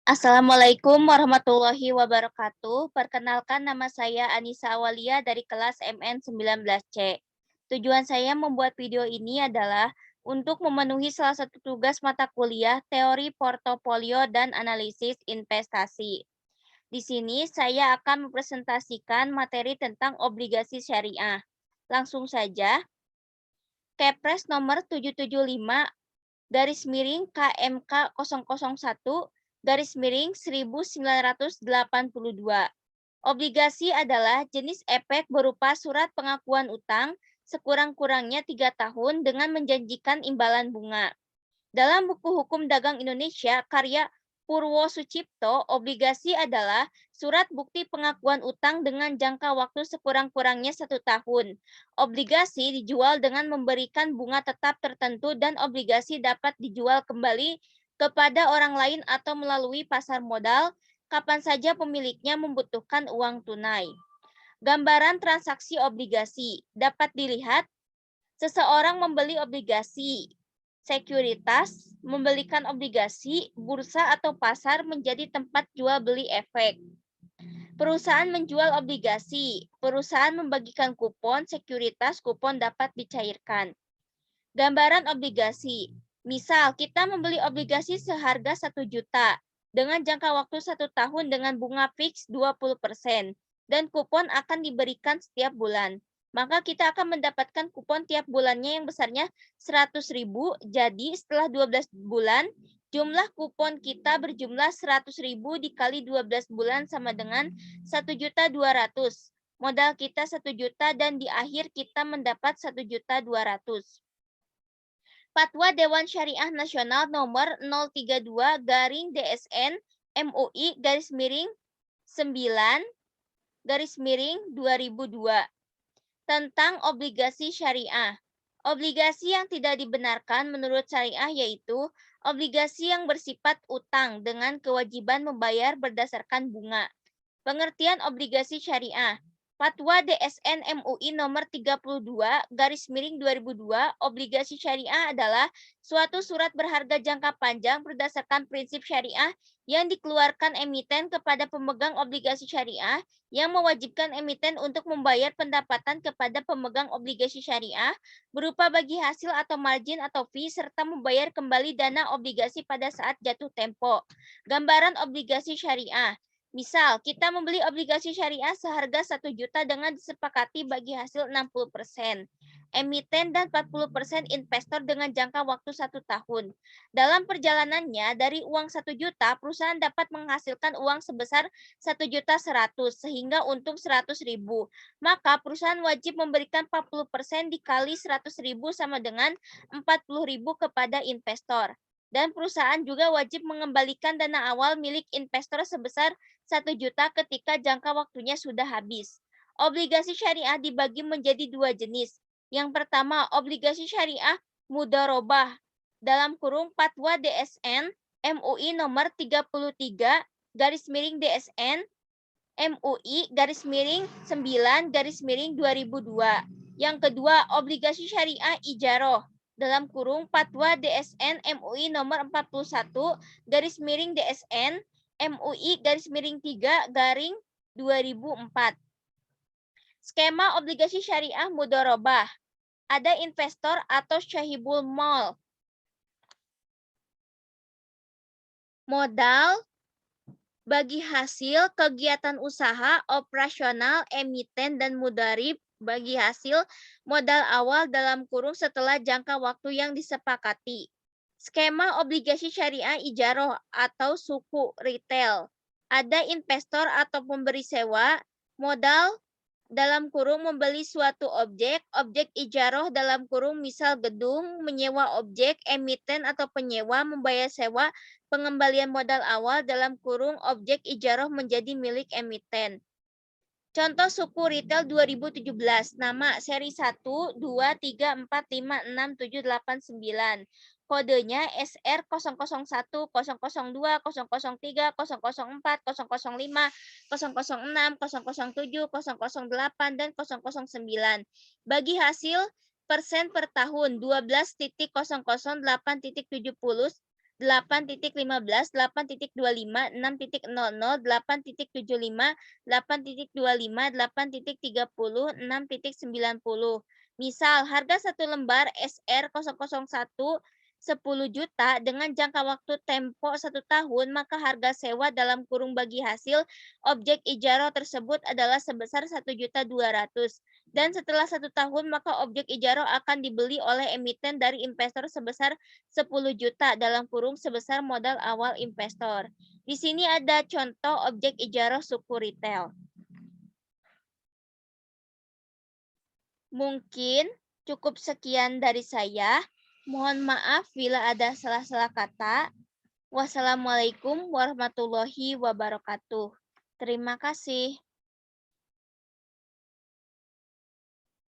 Assalamualaikum warahmatullahi wabarakatuh. Perkenalkan, nama saya Anissa Awalia dari kelas MN19C. Tujuan saya membuat video ini adalah untuk memenuhi salah satu tugas mata kuliah teori portofolio dan analisis investasi. Di sini saya akan mempresentasikan materi tentang obligasi syariah. Langsung saja, Kepres nomor 775 garis miring KMK 001 garis miring 1982. Obligasi adalah jenis efek berupa surat pengakuan utang sekurang-kurangnya 3 tahun dengan menjanjikan imbalan bunga. Dalam buku Hukum Dagang Indonesia karya Purwo Sucipto, obligasi adalah surat bukti pengakuan utang dengan jangka waktu sekurang-kurangnya 1 tahun. Obligasi dijual dengan memberikan bunga tetap tertentu dan obligasi dapat dijual kembali kepada orang lain atau melalui pasar modal kapan saja pemiliknya membutuhkan uang tunai. Gambaran transaksi obligasi dapat dilihat seseorang membeli obligasi sekuritas, membelikan obligasi, bursa atau pasar menjadi tempat jual beli efek. Perusahaan menjual obligasi, perusahaan membagikan kupon, sekuritas, kupon dapat dicairkan. Gambaran obligasi, misal kita membeli obligasi seharga 1 juta dengan jangka waktu 1 tahun dengan bunga fix 20% dan kupon akan diberikan setiap bulan. Maka kita akan mendapatkan kupon tiap bulannya yang besarnya 100.000. Jadi setelah 12 bulan, jumlah kupon kita berjumlah 100.000 dikali 12 bulan sama dengan 1.200.000. Modal kita 1 juta dan di akhir kita mendapat 1.200.000. Fatwa Dewan Syariah Nasional nomor 032 garing DSN MUI garis miring 9 garis miring 2002 tentang obligasi syariah. Obligasi yang tidak dibenarkan menurut syariah yaitu obligasi yang bersifat utang dengan kewajiban membayar berdasarkan bunga. Pengertian obligasi syariah. Fatwa DSN MUI nomor 32 garis miring 2002, obligasi syariah adalah suatu surat berharga jangka panjang berdasarkan prinsip syariah yang dikeluarkan emiten kepada pemegang obligasi syariah yang mewajibkan emiten untuk membayar pendapatan kepada pemegang obligasi syariah berupa bagi hasil atau margin atau fee serta membayar kembali dana obligasi pada saat jatuh tempo. Gambaran obligasi syariah. Misal, kita membeli obligasi syariah seharga 1 juta dengan disepakati bagi hasil 60%, emiten dan 40% investor dengan jangka waktu 1 tahun. Dalam perjalanannya, dari uang 1 juta, perusahaan dapat menghasilkan uang sebesar 1.100.000 sehingga untung 100.000. Maka perusahaan wajib memberikan 40% dikali 100.000 sama dengan 40.000 kepada investor. Dan perusahaan juga wajib mengembalikan dana awal milik investor sebesar 1 juta ketika jangka waktunya sudah habis. Obligasi syariah dibagi menjadi 2 jenis. Yang pertama, obligasi syariah mudharabah dalam kurung Fatwa DSN MUI nomor 33 garis miring DSN MUI garis miring 9 garis miring 2002. Yang kedua, obligasi syariah ijaroh dalam kurung Fatwa DSN MUI nomor 41 garis miring DSN MUI garis miring 3 garing 2004. Skema obligasi syariah mudharabah. Ada investor atau syahibul mal. Modal bagi hasil kegiatan usaha operasional emiten dan mudarib bagi hasil modal awal dalam kurung setelah jangka waktu yang disepakati. Skema obligasi syariah ijaroh atau suku retail. Ada investor atau pemberi sewa, modal dalam kurung membeli suatu objek, objek ijaroh dalam kurung misal gedung, menyewa objek, emiten atau penyewa membayar sewa, pengembalian modal awal dalam kurung objek ijaroh menjadi milik emiten. Contoh suku retail 2017, nama seri 1, 2, 3, 4, 5, 6, 7, 8, 9. Kodenya SR 001, 002, 003, 004, 005, 006, 007, 008, dan 009. Bagi hasil persen per tahun 12.008.70 8.15, 8.25, 6.00, 8.75, 8.25, 8.30, 6.90. Misal, harga satu lembar SR001 10 juta dengan jangka waktu tempo 1 tahun, maka harga sewa dalam kurung bagi hasil objek ijaro tersebut adalah sebesar 1.200.000. Dan setelah 1 tahun, maka objek ijaro akan dibeli oleh emiten dari investor sebesar 10 juta dalam kurung sebesar modal awal investor. Di sini ada contoh objek ijaro suku retail. Mungkin cukup sekian dari saya. Mohon maaf bila ada salah-salah kata. Wassalamualaikum warahmatullahi wabarakatuh. Terima kasih.